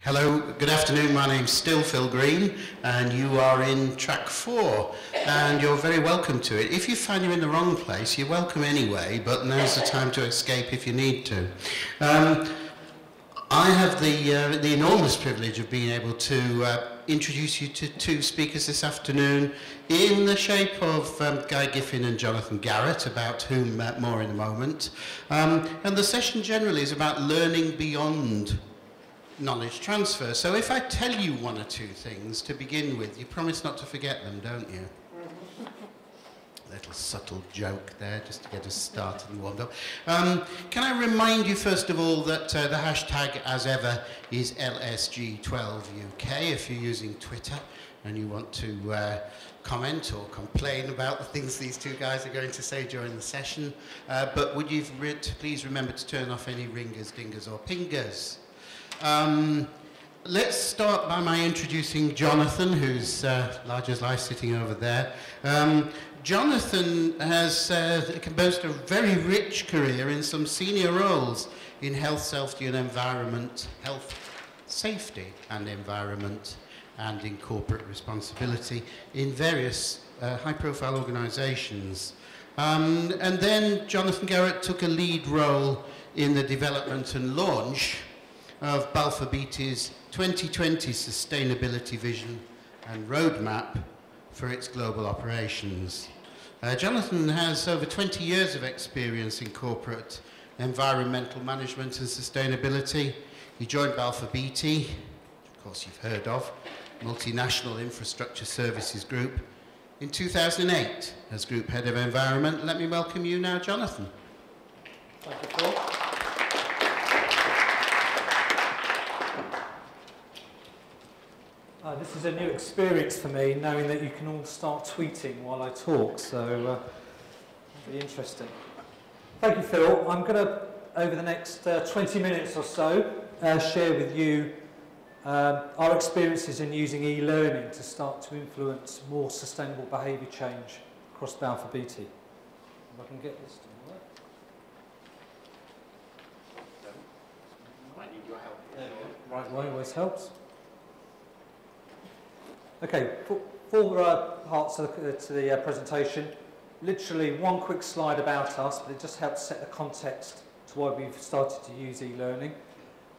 Hello, good afternoon. My name's still Phil Green, and you are in track 4, and you're very welcome to it. If you find you're in the wrong place, you're welcome anyway, but now's the time to escape if you need to. I have the enormous privilege of being able to introduce you to two speakers this afternoon in the shape of Guy Giffin and Jonathan Garrett, about whom more in a moment. And the session generally is about learning beyond knowledge transfer. So if I tell you one or two things to begin with, you promise not to forget them, don't you? Little subtle joke there, just to get us started and warmed up. Can I remind you first of all that the hashtag, as ever, is LSG12UK if you're using Twitter and you want to comment or complain about the things these two guys are going to say during the session. But would you please remember to turn off any ringers, dingers or pingers. Let's start by my introducing Jonathan, who's large as life sitting over there. Jonathan has can boast a very rich career in some senior roles in health, safety and environment, health, safety and environment, and in corporate responsibility in various high-profile organisations. And then Jonathan Garrett took a lead role in the development and launch of Balfour Beatty's 2020 Sustainability Vision and Roadmap for its global operations. Jonathan has over 20 years of experience in corporate environmental management and sustainability. He joined Balfour Beatty, which of course you've heard of, multinational infrastructure services group, in 2008 as Group Head of Environment. Let me welcome you now, Jonathan. Thank you, Phil. This is a new experience for me, knowing that you can all start tweeting while I talk, so it'll be interesting. Thank you, Phil. I'm going to, over the next 20 minutes or so, share with you our experiences in using e-learning to start to influence more sustainable behaviour change across Balfour Beatty. If I can get this to work. Might need your help. Right way always helps. Okay, four parts to the presentation. Literally one quick slide about us, but it just helps set the context to why we've started to use e-learning.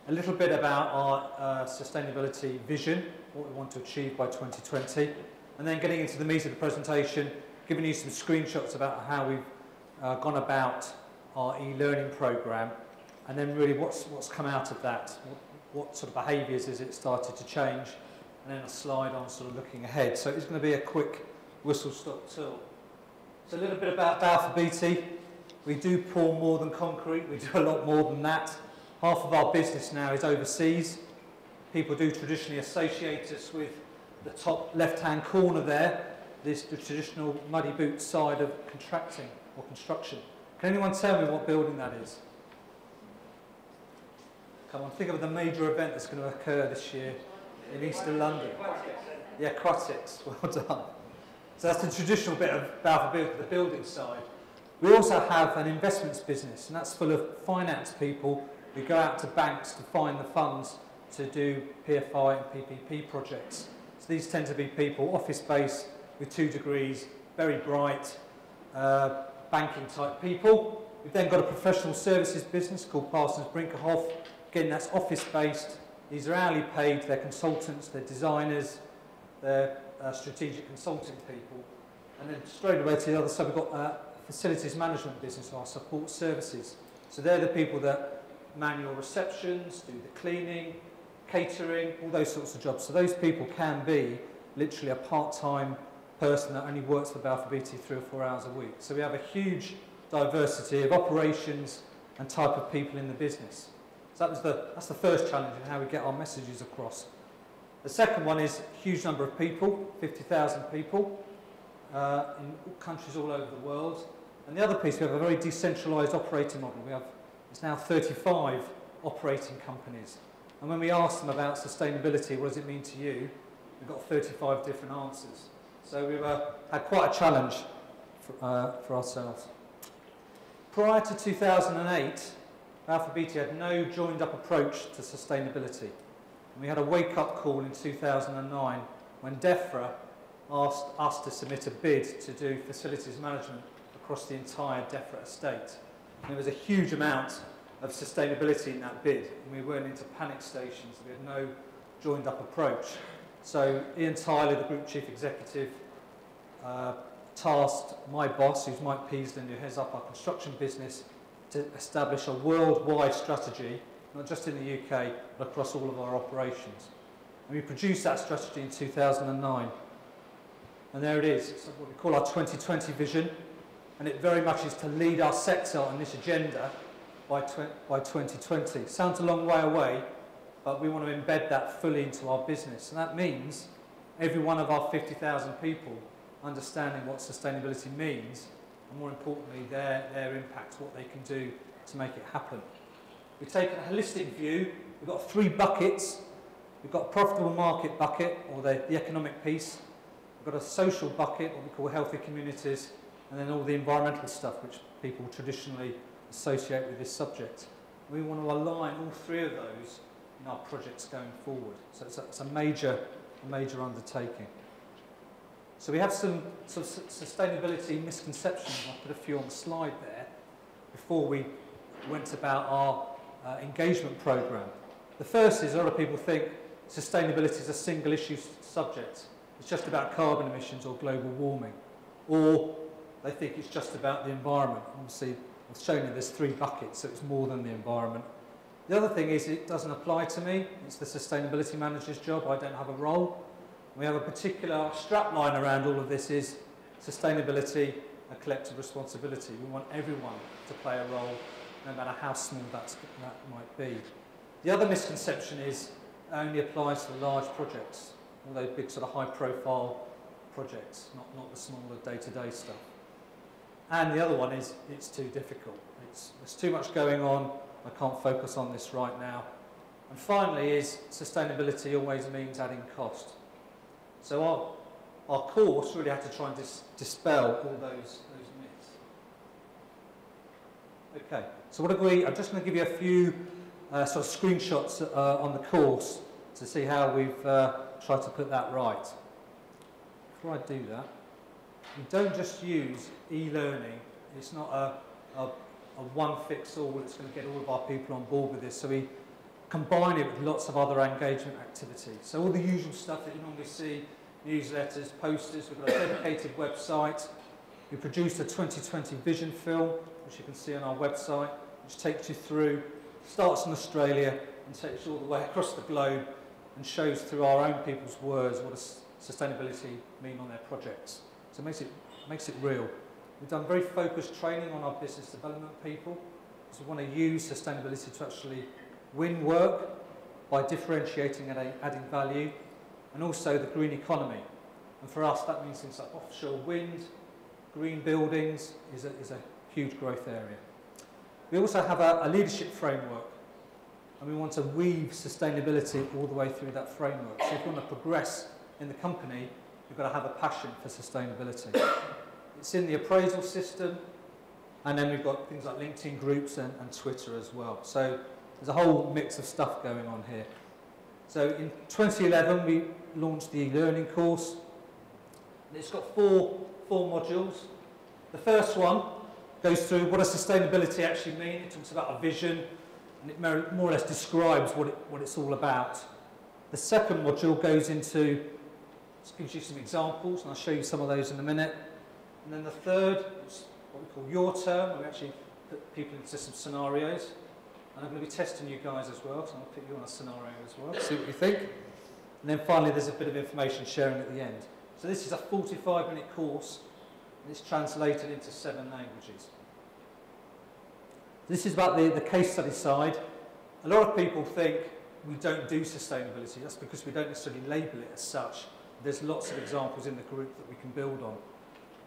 A little bit about our sustainability vision, what we want to achieve by 2020, and then getting into the meat of the presentation, giving you some screenshots about how we've gone about our e-learning program, and then really what's come out of that, what sort of behaviours has it started to change, and then a slide on sort of looking ahead. So it's going to be a quick whistle-stop tour. So a little bit about Balfour Beatty. We do pour more than concrete, we do a lot more than that. Half of our business now is overseas. People do traditionally associate us with the top left-hand corner there, the traditional muddy boot side of contracting or construction. Can anyone tell me what building that is? Come on, think of the major event that's going to occur this year in East London. Yeah, Crotix, well done. So that's the traditional bit of Balfour Beatty, the building side. We also have an investments business, and that's full of finance people. We go out to banks to find the funds to do PFI and PPP projects. So these tend to be people, office-based, with 2 degrees, very bright, banking type people. We've then got a professional services business called Parsons Brinkerhoff. Again, that's office-based. These are hourly paid, they're consultants, they're designers, they're strategic consulting people. And then straight away to the other side, we've got a facilities management business, our support services. So they're the people that man your receptions, do the cleaning, catering, all those sorts of jobs. So those people can be literally a part-time person that only works for Balfour Beatty 3 or 4 hours a week. So we have a huge diversity of operations and type of people in the business. So that's the first challenge in how we get our messages across. The second one is a huge number of people, 50,000 people in countries all over the world. And the other piece, we have a very decentralised operating model. It's now 35 operating companies. And when we ask them about sustainability, what does it mean to you? We've got 35 different answers. So we've had quite a challenge for ourselves. Prior to 2008, Balfour Beatty had no joined-up approach to sustainability. And we had a wake-up call in 2009 when DEFRA asked us to submit a bid to do facilities management across the entire DEFRA estate. And there was a huge amount of sustainability in that bid, and we weren't into panic stations. We had no joined-up approach. So Ian Tyler, the Group Chief Executive, tasked my boss, who's Mike Peasden, who heads up our construction business, to establish a worldwide strategy, not just in the UK, but across all of our operations. And we produced that strategy in 2009. And there it is. It's what we call our 2020 vision, and it very much is to lead our sector on this agenda by 2020. Sounds a long way away, but we want to embed that fully into our business. And that means every one of our 50,000 people understanding what sustainability means, and more importantly, their impact, what they can do to make it happen. We've taken a holistic view. We've got 3 buckets. We've got a profitable market bucket, or the economic piece. We've got a social bucket, what we call healthy communities, and then all the environmental stuff, which people traditionally associate with this subject. We want to align all 3 of those in our projects going forward. So it's a major undertaking. So we have some sort of sustainability misconceptions. I'll put a few on the slide there before we went about our engagement programme. The first is a lot of people think sustainability is a single issue subject. It's just about carbon emissions or global warming. Or they think it's just about the environment. Obviously, I've shown you there's 3 buckets, so it's more than the environment. The other thing is it doesn't apply to me. It's the sustainability manager's job. I don't have a role. We have a particular strapline around all of this is sustainability, a collective responsibility. We want everyone to play a role, no matter how small that might be. The other misconception is it only applies to large projects, all those big sort of high-profile projects, not the smaller day-to-day stuff. And the other one is it's too difficult. There's too much going on. I can't focus on this right now. And finally is sustainability always means adding cost. So our course really had to try and dispel all those myths. Okay, so I'm just going to give you a few sort of screenshots on the course to see how we've tried to put that right. Before I do that, we don't just use e-learning. It's not a one-fix-all that's going to get all of our people on board with this. So we combine it with lots of other engagement activities. So all the usual stuff that you normally see, newsletters, posters. We've got a dedicated website. We produced a 2020 vision film, which you can see on our website, which takes you through, starts in Australia and takes you all the way across the globe and shows through our own people's words what does sustainability mean on their projects. So it makes it real. We've done very focused training on our business development people, because we want to use sustainability to actually win work by differentiating and adding value, and also the green economy. And for us, that means things like offshore wind, green buildings is a huge growth area. We also have a leadership framework, and we want to weave sustainability all the way through that framework. So if you want to progress in the company, you've got to have a passion for sustainability. It's in the appraisal system, and then we've got things like LinkedIn groups and Twitter as well. So there's a whole mix of stuff going on here. So in 2011, we launched the e-learning course. It's got four modules. The first one goes through what does sustainability actually mean. It talks about a vision, and it more or less describes what it's all about. The second module goes into, gives you some examples, and I'll show you some of those in a minute. And then the third is what we call your turn, where we actually put people into some scenarios. And I'm going to be testing you guys as well, so I'll put you on a scenario as well, see what you think. And then finally, there's a bit of information sharing at the end. So this is a 45-minute course, and it's translated into 7 languages. This is about the case study side. A lot of people think we don't do sustainability. That's because we don't necessarily label it as such. There's lots of examples in the group that we can build on.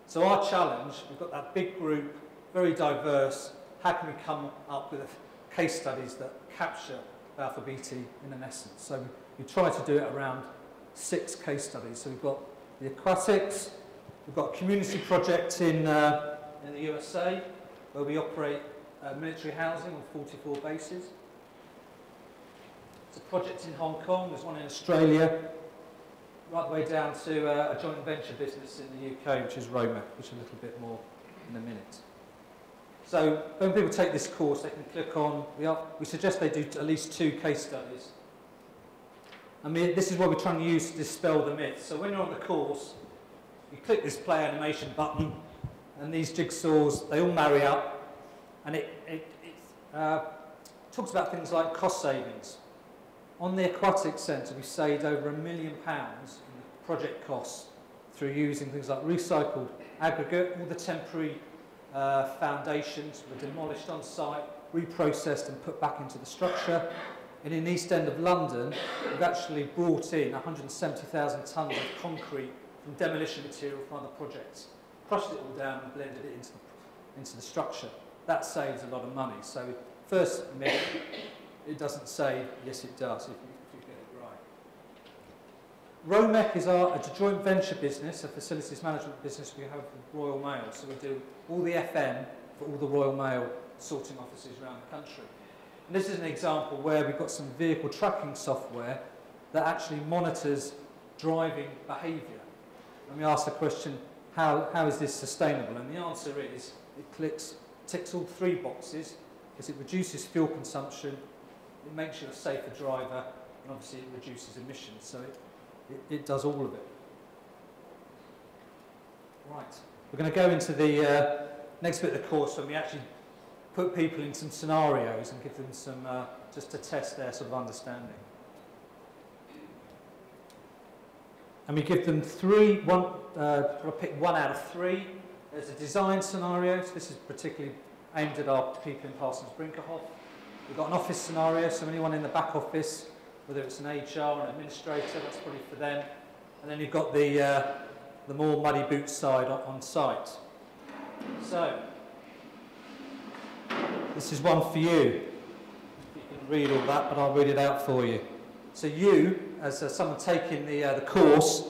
So our challenge, we've got that big group, very diverse. How can we come up with case studies that capture Balfour Beatty in an essence? So we try to do it around 6 case studies. So we've got the aquatics, we've got a community project in the USA where we operate military housing on 44 bases. There's a project in Hong Kong, there's one in Australia, right the way down to a joint venture business in the UK, which is Romac, which is a little bit more in a minute. So when people take this course, they can click on, we suggest they do at least 2 case studies. I mean, this is what we're trying to use to dispel the myth. So when you're on the course, you click this play animation button, and these jigsaws, they all marry up, and it talks about things like cost savings. On the Aquatic Centre, we saved over £1 million in project costs through using things like recycled aggregate. All the temporary foundations were demolished on site, reprocessed and put back into the structure. And in the East End of London, we've actually brought in 170,000 tonnes of concrete from demolition material from other projects, crushed it all down and blended it into the structure. That saves a lot of money. So first myth, it doesn't say, yes it does, if you get it right. Romac is a joint venture business, a facilities management business we have with Royal Mail. So we do all the FM for all the Royal Mail sorting offices around the country. And this is an example where we've got some vehicle tracking software that actually monitors driving behaviour. And we ask the question, how is this sustainable? And the answer is, it ticks all 3 boxes, because it reduces fuel consumption, it makes you a safer driver, and obviously it reduces emissions. So it does all of it. Right, we're going to go into the next bit of the course when we actually put people in some scenarios and give them some, just to test their sort of understanding. And we give them pick 1 out of 3. There's a design scenario, so this is particularly aimed at our people in Parsons Brinkerhoff. We've got an office scenario, so anyone in the back office, whether it's an HR or an administrator, that's probably for them. And then you've got the more muddy boots side on site. So, this is one for you. You can read all that, but I'll read it out for you. So you, as someone taking the course,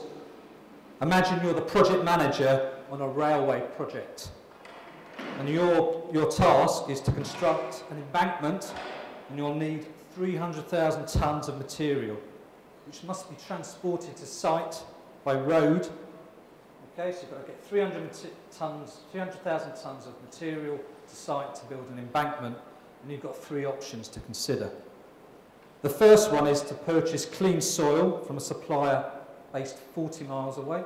imagine you're the project manager on a railway project. And your task is to construct an embankment, and you'll need 300,000 tonnes of material, which must be transported to site by road. Okay, so you've got to get 300,000 tonnes of material to site to build an embankment, and you've got 3 options to consider. The first one is to purchase clean soil from a supplier based 40 miles away.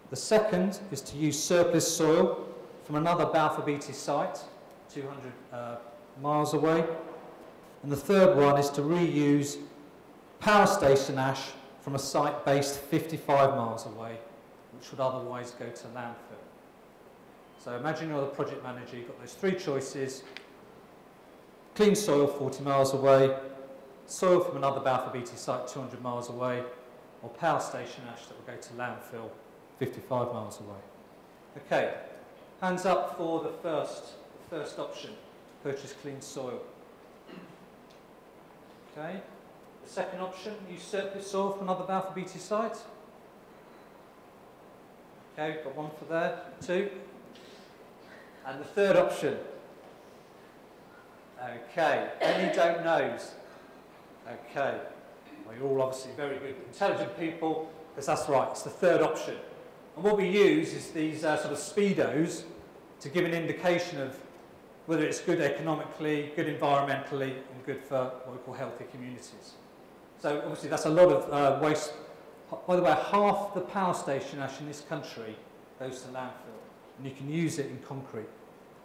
The second is to use surplus soil from another Balfour Beatty site, 200 miles away. And the third one is to reuse power station ash from a site based 55 miles away, which would otherwise go to landfill. So imagine you're the project manager, you've got those 3 choices: clean soil 40 miles away, soil from another Balfour Beatty site 200 miles away, or power station ash that will go to landfill 55 miles away. Okay, hands up for the first option, purchase clean soil. Okay, the second option, use surplus soil from another Balfour Beatty site. Okay, got 1 for there, 2. And the third option. Okay, any don't knows? Okay, well, you're all obviously very good, intelligent people, because that's right, it's the third option. And what we use is these sort of speedos to give an indication of whether it's good economically, good environmentally, and good for what we call healthy communities. So obviously that's a lot of waste. By the way, half the power station ash in this country goes to landfill, and you can use it in concrete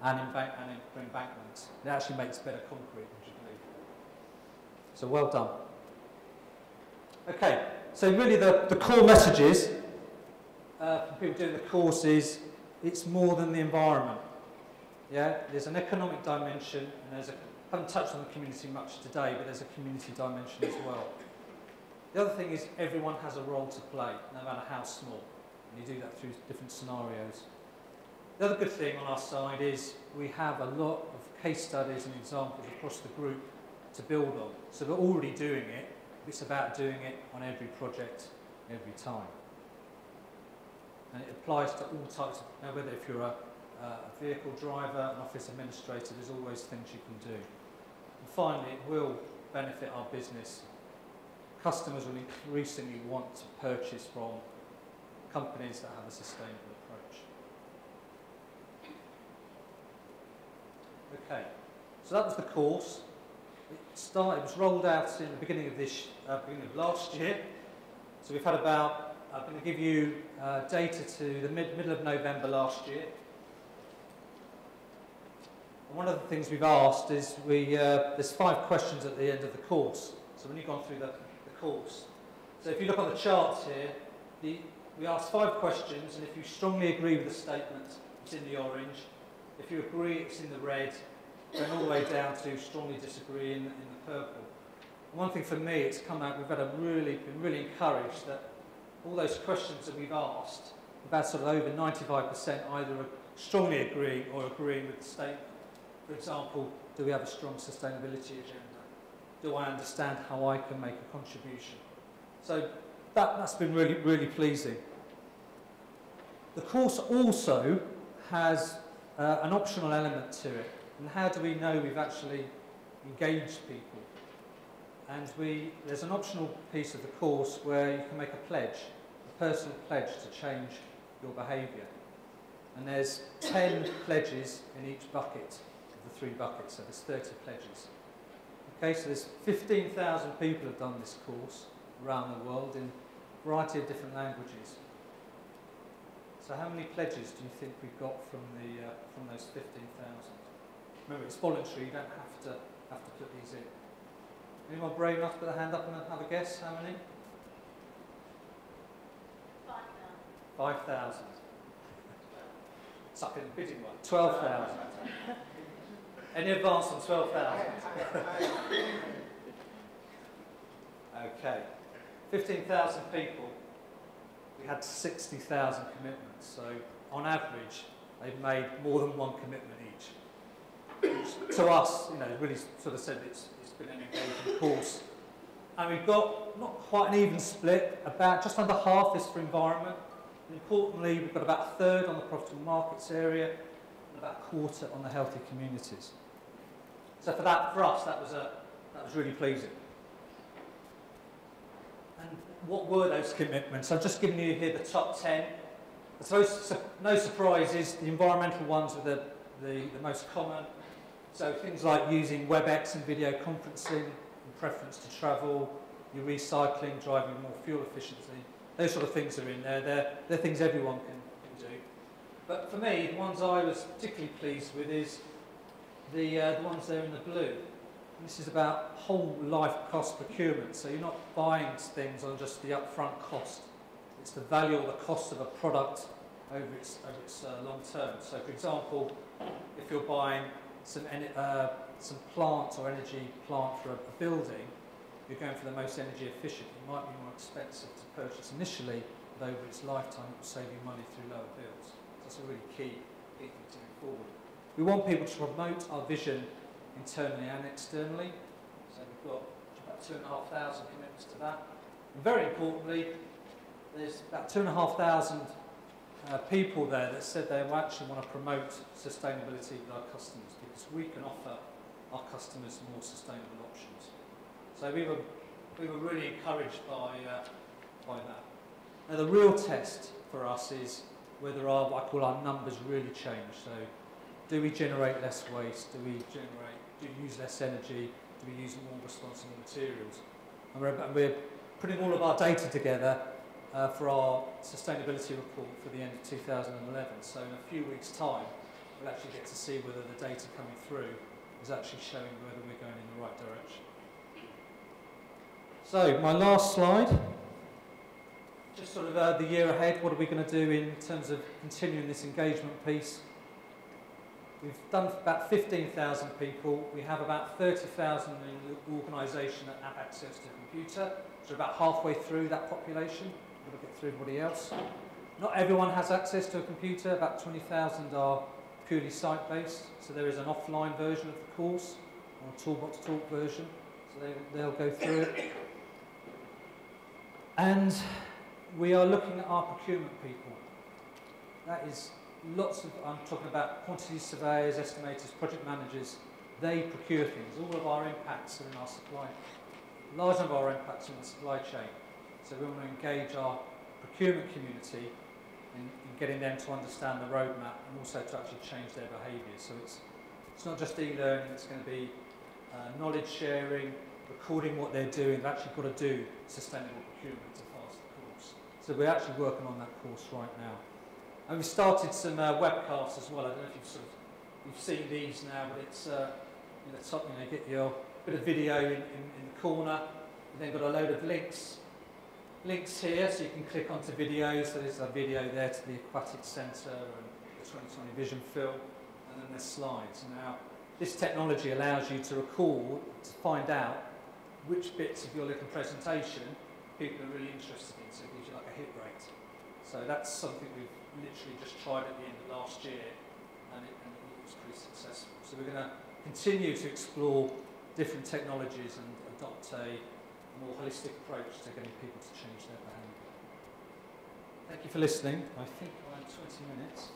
and for embankments. It actually makes better concrete, would you believe? So well done. Okay, so really the core messages for people doing the course is it's more than the environment. Yeah, there's an economic dimension, and I haven't touched on the community much today, but there's a community dimension as well. The other thing is everyone has a role to play, no matter how small, and you do that through different scenarios. The other good thing on our side is we have a lot of case studies and examples across the group to build on. So we're already doing it. It's about doing it on every project, every time. And it applies to all types of, whether if you're a vehicle driver, an office administrator, there's always things you can do. And finally, it will benefit our business. Customers will increasingly want to purchase from companies that have a sustainable approach. Okay, so that was the course. It was rolled out in the beginning of last year. So we've had about, I'm going to give you data to the middle of November last year. And one of the things we've asked is there's 5 questions at the end of the course. So when you've gone through the course. So if you look on the charts here, we asked 5 questions, and if you strongly agree with the statement, it's in the orange. If you agree, it's in the red, going all the way down to strongly disagree in the purple. And one thing for me, it's come out, we've been really encouraged that all those questions that we've asked, we've had sort of over 95% either strongly agreeing or agreeing with the statement. For example, do we have a strong sustainability agenda? Do I understand how I can make a contribution? So that's been really, really pleasing. The course also has an optional element to it. And how do we know we've actually engaged people? And there's an optional piece of the course where you can make a pledge, a personal pledge to change your behaviour. And there's 10 pledges in each bucket of the 3 buckets, so there's 30 pledges. Okay, so there's 15,000 people have done this course around the world in a variety of different languages. So how many pledges do you think we've got from those 15,000? Remember, it's voluntary, you don't have to put these in. Anyone brave enough to put their hand up and have a guess? How many? 5,000. 5,000. Suck in the bidding one. 12,000. Any advance on 12,000? Okay. 15,000 people. We had 60,000 commitments. So, on average, they've made more than 1 commitment each. Which, to us, really sort of said it's been an engaging course. And we've got not quite an even split, about just under half is for environment. And importantly, we've got about a third on the profitable markets area and about a quarter on the healthy communities. So for us, that was really pleasing. And what were those commitments? I've just given you here the top 10. I suppose no surprises, the environmental ones were the most common. So things like using WebEx and video conferencing, in preference to travel, your recycling, driving more fuel efficiency, those sort of things are in there. They're things everyone can do. But for me, the ones I was particularly pleased with is the ones there in the blue. And this is about whole life cost procurement. So you're not buying things on just the upfront cost. It's the value or the cost of a product over its long term. So for example, if you're buying some plant or energy plant for a building, you're going for the most energy efficient. It might be more expensive to purchase initially, but over its lifetime it will save you money through lower bills. So that's a really key thing to move forward. We want people to promote our vision internally and externally. So we've got about 2,500 commitments to that. And very importantly, there's about 2,500 people there that said they actually want to promote sustainability with our customers, because we can offer our customers more sustainable options. So we were really encouraged by that. Now the real test for us is whether what I call our numbers really change. So do we generate less waste? Do we use less energy? Do we use more responsible materials? And we're putting all of our data together for our sustainability report for the end of 2011. So in a few weeks' time, we'll actually get to see whether the data coming through is actually showing whether we're going in the right direction. So my last slide, just sort of the year ahead, what are we going to do in terms of continuing this engagement piece? We've done about 15,000 people. We have about 30,000 in the organisation that have access to a computer. So about halfway through that population. We'll get through everybody else. Not everyone has access to a computer. About 20,000 are purely site-based. So there is an offline version of the course, or a toolbox talk version. So they'll go through it. And we are looking at our procurement people. That is lots of, I'm talking about quantity surveyors, estimators, project managers. they procure things. All of our impacts are in our supply. A large number of our impacts are in the supply chain. So we want to engage our procurement community in getting them to understand the roadmap and also to actually change their behaviour. So it's not just e-learning, it's going to be knowledge sharing, recording what they're doing. They've actually got to do sustainable procurement to pass the course. So we're actually working on that course right now. And we've started some webcasts as well. I don't know if you've seen these now, but it's you get your bit of video in the corner. You've then got a load of links here, so you can click onto videos. So there's a video there to the Aquatic Centre and the 2020 Vision Film, and then there's slides. Now, this technology allows you to record, to find out which bits of your little presentation people are really interested in, so it gives you like a hit rate. So that's something we've literally just tried at the end of last year, and it was pretty successful. So we're going to continue to explore different technologies and adopt a more holistic approach to getting people to change their behaviour. Thank you for listening. I think I'm 20 minutes.